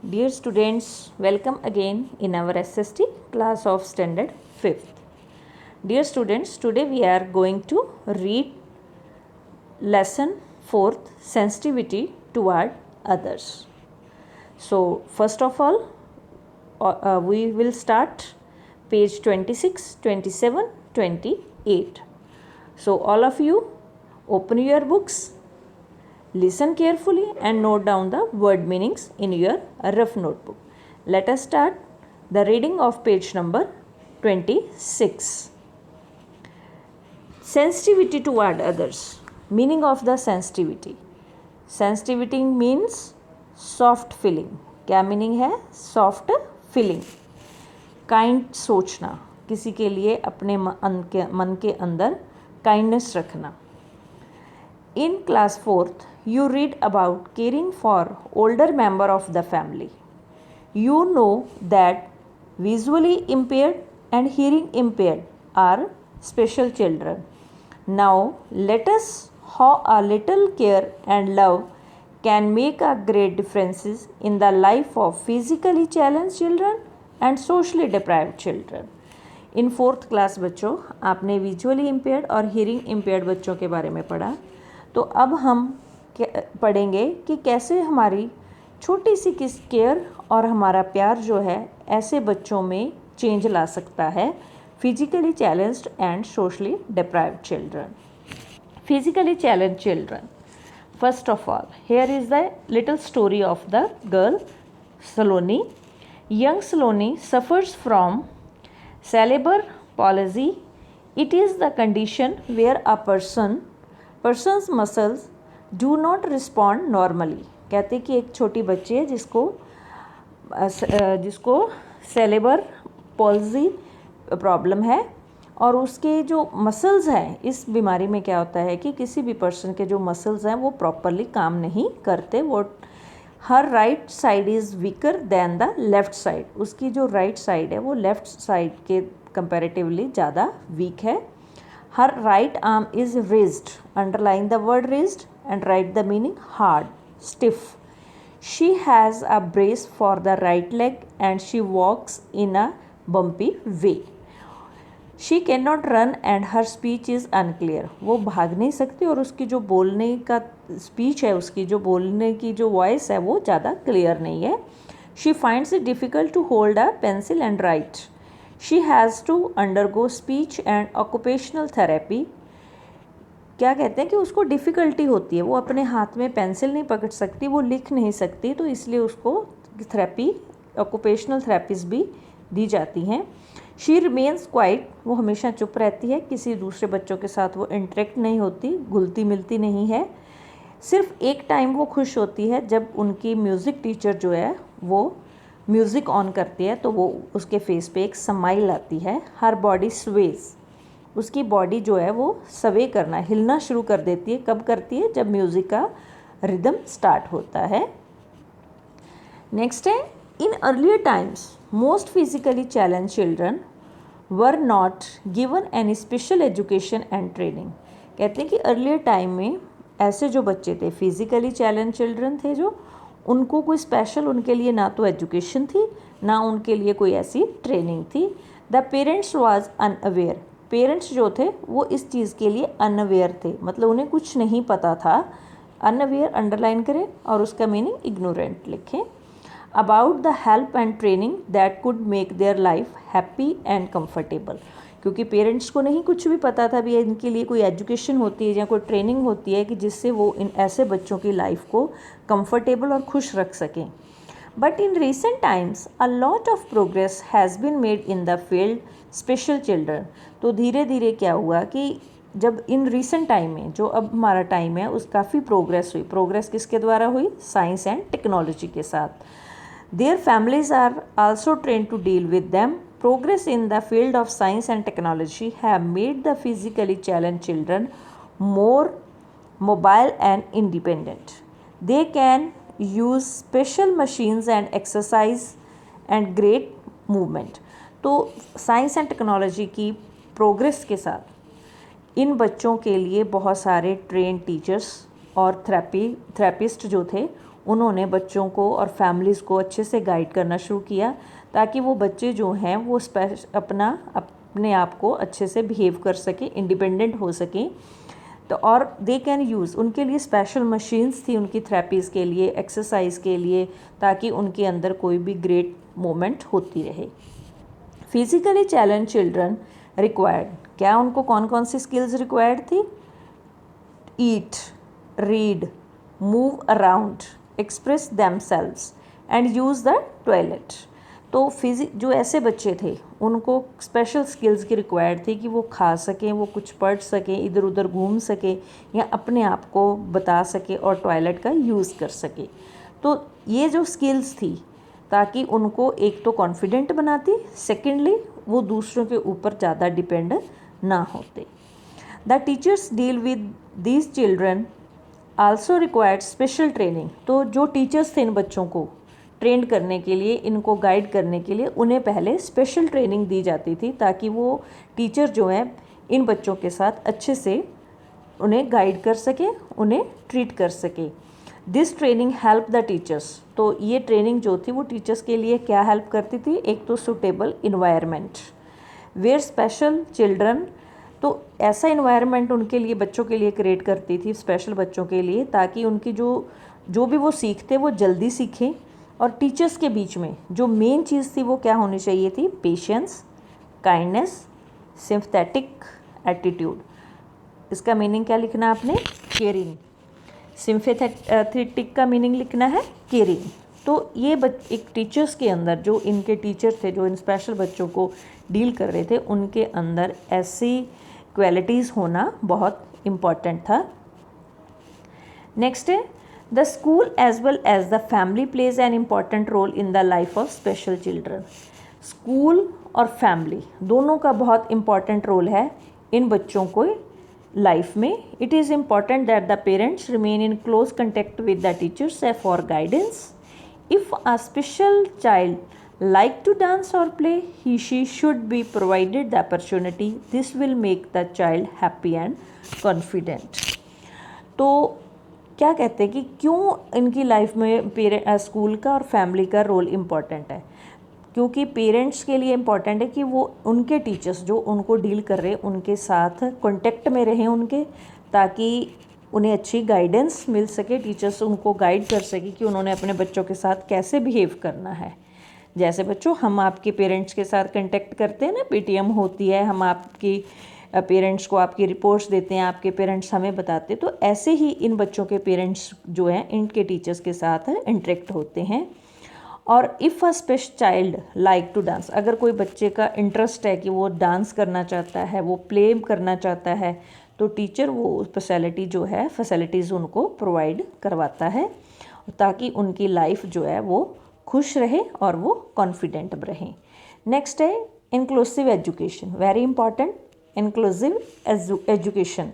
Dear students, welcome again in our SST class of standard 5th. Dear students, today we are going to read lesson 4th, sensitivity toward others. So first of all, we will start page 26, 27, 28. So all of you open your books, listen carefully and note down the word meanings in your rough notebook. Let us start the reading of page number 26. Sensitivity toward others. Meaning of the sensitivity. Sensitivity means soft feeling. क्या meaning है? Soft feeling. Kind सोचना, किसी के लिए अपने मन के अंदर काइंडनेस रखना. In class 4th, you read about caring for older member of the family. You know that visually impaired and hearing impaired are special children. Now, let us how a little care and love can make a great differences in the life of physically challenged children and socially deprived children. In 4th class बच्चों, आपने visually impaired और hearing impaired बच्चों के बारे में पढ़ा. तो अब हम पढ़ेंगे कि कैसे हमारी छोटी सी किस केयर और हमारा प्यार जो है ऐसे बच्चों में चेंज ला सकता है. Physically challenged and socially deprived children. Physically challenged children. First of all, here is the little story of the girl Saloni. Young Saloni suffers from cerebral palsy. It is the condition where a person's muscles do not respond normally. कहते कि एक छोटी बच्ची है जिसको cerebral पॉल्जी problem है और उसके जो मसल्स हैं, इस बीमारी में क्या होता है कि किसी भी पर्सन के जो मसल्स हैं वो प्रॉपरली काम नहीं करते. वो her right side is weaker than the left side. उसकी जो राइट साइड है वो लेफ़्ट साइड के कंपैरेटिवली ज़्यादा वीक है. Her right arm is raised. Underline the word raised and write the meaning hard, stiff. She has a brace for the right leg and she walks in a bumpy way. She cannot run and her speech is unclear. वो भाग नहीं सकती और उसकी जो बोलने का speech है, उसकी जो बोलने की जो वॉइस है वो ज़्यादा क्लियर नहीं है. She finds it difficult to hold a pencil and write. She has to undergo speech and occupational therapy. क्या कहते हैं कि उसको डिफ़िकल्टी होती है, वो अपने हाथ में पेंसिल नहीं पकड़ सकती, वो लिख नहीं सकती, तो इसलिए उसको थेरेपी, ऑक्यूपेशनल थेरेपीज भी दी जाती हैं. She remains quite. वो हमेशा चुप रहती है, किसी दूसरे बच्चों के साथ वो इंटरेक्ट नहीं होती, घुलती मिलती नहीं है. सिर्फ एक टाइम वो खुश होती है जब उनकी म्यूज़िक टीचर जो है वो म्यूज़िक ऑन करती है तो वो उसके फेस पे एक स्माइल आती है. हर बॉडी स्वेज. उसकी बॉडी जो है वो सवे करना, हिलना शुरू कर देती है. कब करती है? जब म्यूज़िक का रिदम स्टार्ट होता है. नेक्स्ट है, in earlier times most physically challenge children were not given any special education and training. कहते हैं कि अर्लियर टाइम में ऐसे जो बच्चे थे, फिजिकली चैलेंज चिल्ड्रन थे, जो उनको कोई स्पेशल, उनके लिए ना तो एजुकेशन थी ना उनके लिए कोई ऐसी ट्रेनिंग थी. The parents was unaware. Parents जो थे वो इस चीज़ के लिए अनअवेयर थे, मतलब उन्हें कुछ नहीं पता था. अनअवेयर अंडरलाइन करें और उसका मीनिंग इग्नोरेंट लिखें. About the help and training that could make their life happy and comfortable. क्योंकि पेरेंट्स को नहीं कुछ भी पता था भी इनके लिए कोई एजुकेशन होती है या कोई ट्रेनिंग होती है कि जिससे वो इन ऐसे बच्चों की लाइफ को कंफर्टेबल और खुश रख सकें. But in recent times, a lot of progress has been made in the field special children. तो धीरे धीरे क्या हुआ कि जब इन रिसेंट टाइम में, जो अब हमारा टाइम है, उस काफ़ी प्रोग्रेस हुई. प्रोग्रेस किसके द्वारा हुई? साइंस एंड टेक्नोलॉजी के साथ. Their families are also trained to deal with them. Progress in the field of science and technology have made the physically challenged children more mobile and independent. They can use special machines and exercise and great movement. तो science and technology की progress के साथ इन बच्चों के लिए बहुत सारे train teachers और थेरेपिस्ट जो थे उन्होंने बच्चों को और फैमिलीज़ को अच्छे से गाइड करना शुरू किया ताकि वो बच्चे जो हैं वो अपने आप को अच्छे से बिहेव कर सकें, इंडिपेंडेंट हो सकें। तो और दे कैन यूज़, उनके लिए स्पेशल मशीन्स थी उनकी थेरेपीज़ के लिए, एक्सरसाइज के लिए, ताकि उनके अंदर कोई भी ग्रेट मोमेंट होती रहे। फिज़िकली चैलेंज चिल्ड्रन रिक्वायर्ड, क्या उनको कौन कौन सी स्किल्स रिक्वायर्ड थी? Eat, read, move around, express themselves and use the toilet. तो जो ऐसे बच्चे थे उनको स्पेशल स्किल्स की रिक्वायर्ड थी कि वो खा सकें, वो कुछ पढ़ सकें, इधर उधर घूम सकें या अपने आप को बता सकें और टॉयलेट का यूज़ कर सकें। तो ये जो स्किल्स थी ताकि उनको एक तो कॉन्फिडेंट बनाती, सेकेंडली वो दूसरों के ऊपर ज़्यादा डिपेंड ना होते। The teachers deal with these children also required special training. तो जो टीचर्स थे इन बच्चों को ट्रेन करने के लिए, इनको गाइड करने के लिए, उन्हें पहले स्पेशल ट्रेनिंग दी जाती थी ताकि वो टीचर जो हैं इन बच्चों के साथ अच्छे से उन्हें गाइड कर सके, उन्हें ट्रीट कर सके। This training help the teachers. तो ये ट्रेनिंग जो थी वो टीचर्स के लिए क्या हेल्प करती थी? एक तो suitable environment where special children, तो ऐसा इन्वायरमेंट उनके लिए, बच्चों के लिए क्रिएट करती थी, स्पेशल बच्चों के लिए, ताकि उनकी जो भी वो सीखते वो जल्दी सीखें। और टीचर्स के बीच में जो मेन चीज़ थी वो क्या होनी चाहिए थी? Patience, kindness, sympathetic attitude. इसका मीनिंग क्या लिखना आपने? केयरिंग। सिंपैथेटिक का मीनिंग लिखना है केयरिंग। तो ये एक टीचर्स के अंदर, जो इनके टीचर थे जो इन स्पेशल बच्चों को डील कर रहे थे, उनके अंदर ऐसी क्वालिटीज़ होना बहुत इम्पॉर्टेंट था। नेक्स्ट है the school as well as the family plays an important role in the life of special children. School और फैमिली दोनों का बहुत इम्पॉर्टेंट रोल है इन बच्चों को लाइफ में। It is important that the parents remain in close contact with the teachers for guidance. If a special child like to dance or play, she should be provided the opportunity. This will make the child happy and confident. तो क्या कहते हैं कि क्यों इनकी life में school का और फैमिली का रोल इम्पॉर्टेंट है? क्योंकि पेरेंट्स के लिए इम्पॉर्टेंट है कि वो उनके टीचर्स जो उनको डील कर रहे हैं उनके साथ कॉन्टेक्ट में रहें उनके, ताकि उन्हें अच्छी गाइडेंस मिल सके, टीचर्स उनको गाइड कर सके कि उन्होंने अपने बच्चों के साथ कैसे बिहेव करना है। जैसे बच्चों हम आपके पेरेंट्स के साथ कांटेक्ट करते हैं ना, पीटीएम होती है, हम आपकी पेरेंट्स को आपकी रिपोर्ट्स देते हैं, आपके पेरेंट्स हमें बताते हैं, तो ऐसे ही इन बच्चों के पेरेंट्स जो हैं इनके टीचर्स के साथ इंटरेक्ट होते हैं। और if a special child like to dance, अगर कोई बच्चे का इंटरेस्ट है कि वो डांस करना चाहता है, वो प्ले करना चाहता है, तो टीचर वो फैसिलिटीज़ उनको प्रोवाइड करवाता है ताकि उनकी लाइफ जो है वो खुश रहे और वो कॉन्फिडेंट रहें। नेक्स्ट है inclusive education, very important. Inclusive education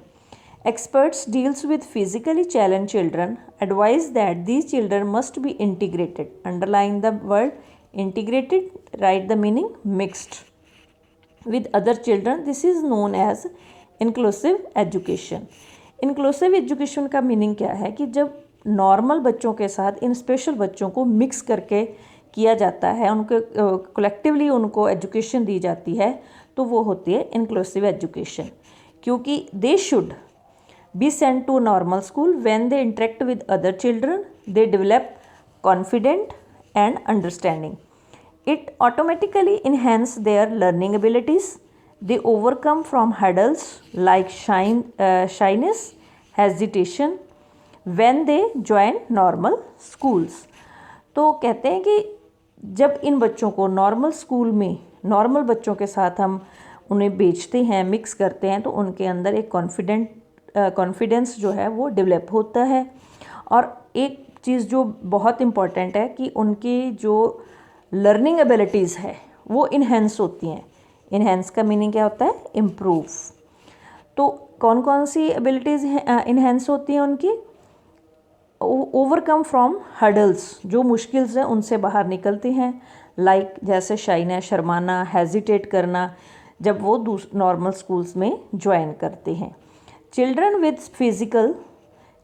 experts deals with physically challenged children, advise that these children must be integrated. Underline the word integrated, write the meaning mixed with other children. This is known as inclusive education. inclusive education का meaning क्या है कि जब normal बच्चों के साथ इन special बच्चों को मिक्स करके किया जाता है, उनको कलेक्टिवली उनको एजुकेशन दी जाती है, तो वो होती है इंक्लूसिव एजुकेशन। क्योंकि they should be sent to normal school. When they interact with other children, they develop confidence and understanding. It automatically enhances their learning abilities. They overcome from hurdles like shyness, hesitation when they join normal schools. तो कहते हैं कि जब इन बच्चों को normal school में normal बच्चों के साथ हम उन्हें बेचते हैं, मिक्स करते हैं, तो उनके अंदर एक कॉन्फिडेंस जो है वो डेवलप होता है। और एक चीज़ जो बहुत इम्पॉर्टेंट है कि उनकी जो लर्निंग एबिलिटीज़ है वो इन्हेंस होती हैं। इन्हेंस का मीनिंग क्या होता है? इम्प्रूव। तो कौन कौन सी एबिलिटीज़ इन्हेंस होती हैं उनकी? ओवरकम फ्रॉम हर्डल्स, जो मुश्किल्स हैं उनसे बाहर निकलते हैं, लाइक जैसे शाइनेस, शर्माना, हेजिटेट करना, जब वो नॉर्मल स्कूल्स में ज्वाइन करते हैं। Children with physical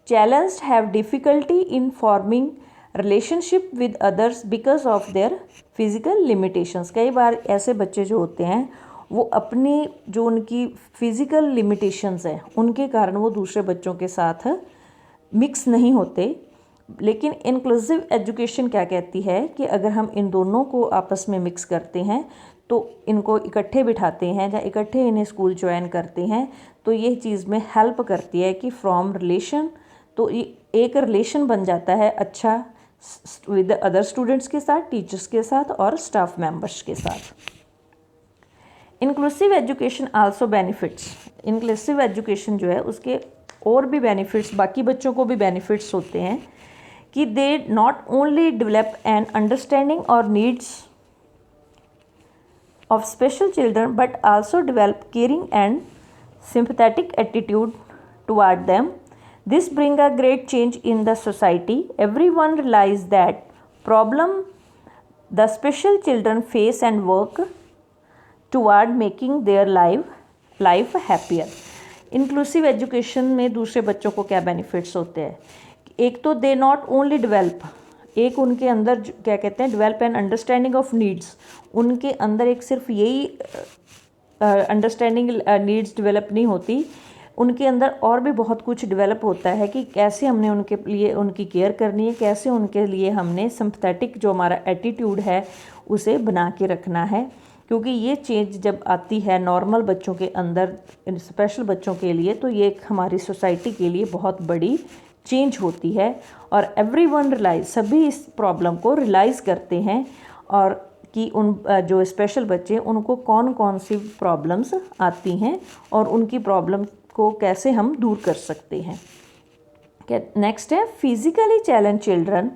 challenge have difficulty in forming relationship with others because of their physical limitations. कई बार ऐसे बच्चे जो होते हैं वो अपनी जो उनकी फ़िज़िकल लिमिटेशंस हैं उनके कारण वो दूसरे बच्चों के साथ मिक्स नहीं होते। लेकिन इंक्लूसिव एजुकेशन क्या कहती है कि अगर हम इन दोनों को आपस में मिक्स करते हैं तो इनको इकट्ठे बिठाते हैं या इकट्ठे इन्हें स्कूल ज्वाइन करते हैं तो ये चीज़ में हेल्प करती है कि फ्रॉम रिलेशन, तो एक रिलेशन बन जाता है अच्छा विद अदर स्टूडेंट्स के साथ, टीचर्स के साथ और स्टाफ मेंबर्स के साथ। Inclusive education also benefits. Inclusive education जो है उसके और भी बेनिफिट्स, बाकी बच्चों को भी बेनिफिट्स होते हैं कि they not only develop an understanding और needs of special children but also develop caring and sympathetic attitude toward them. This bring a great change in the society. Everyone realize that problem the special children face and work toward making their life happier. Inclusive education में दूसरे बच्चों को क्या benefits होते हैं? एक तो they not only develop, एक उनके अंदर क्या कहते हैं develop and understanding of needs, उनके अंदर एक सिर्फ यही अंडरस्टैंडिंग नीड्स डेवलप नहीं होती, उनके अंदर और भी बहुत कुछ डेवलप होता है कि कैसे हमने उनके लिए उनकी केयर करनी है, कैसे उनके लिए हमने सिंपैथेटिक जो हमारा एटीट्यूड है उसे बना के रखना है। क्योंकि ये चेंज जब आती है नॉर्मल बच्चों के अंदर, स्पेशल बच्चों के लिए, तो ये एक हमारी सोसाइटी के लिए बहुत बड़ी चेंज होती है। और एवरीवन रियलाइज, सभी इस प्रॉब्लम को रियलाइज़ करते हैं और कि उन जो स्पेशल बच्चे उनको कौन कौन सी प्रॉब्लम्स आती हैं और उनकी प्रॉब्लम को कैसे हम दूर कर सकते हैं। नेक्स्ट है physically challenge children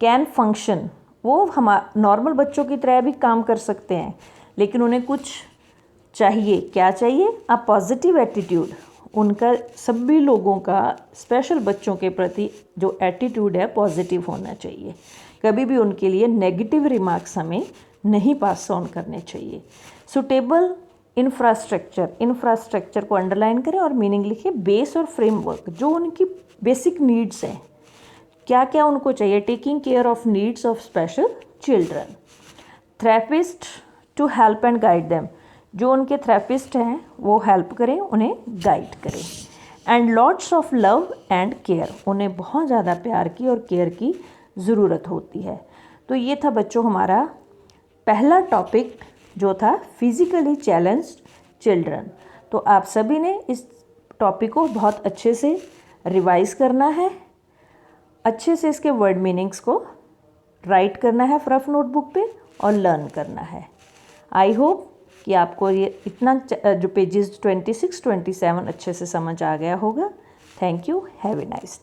can function. वो हम नॉर्मल बच्चों की तरह भी काम कर सकते हैं, लेकिन उन्हें कुछ चाहिए। क्या चाहिए? A positive attitude. उनका सभी लोगों का स्पेशल बच्चों के प्रति जो एटीट्यूड है पॉजिटिव होना चाहिए। कभी भी उनके लिए नेगेटिव रिमार्क्स हमें नहीं पास ऑन करने चाहिए। सुटेबल इंफ्रास्ट्रक्चर, इंफ्रास्ट्रक्चर को अंडरलाइन करें और मीनिंग लिखिए। बेस और फ्रेमवर्क, जो उनकी बेसिक नीड्स हैं, क्या क्या उनको चाहिए। Taking care of needs of special children. Therapist to help and guide them, जो उनके थेरेपिस्ट हैं वो हेल्प करें, उन्हें गाइड करें। And lots of love and care, उन्हें बहुत ज़्यादा प्यार की और केयर की ज़रूरत होती है। तो ये था बच्चों हमारा पहला टॉपिक जो था फिज़िकली चैलेंज्ड चिल्ड्रन। तो आप सभी ने इस टॉपिक को बहुत अच्छे से रिवाइज़ करना है, अच्छे से इसके वर्ड मीनिंग्स को राइट करना है रफ नोटबुक पे और लर्न करना है। आई होप कि आपको ये इतना जो पेजेस 26, 27 अच्छे से समझ आ गया होगा। Thank you, have a nice day.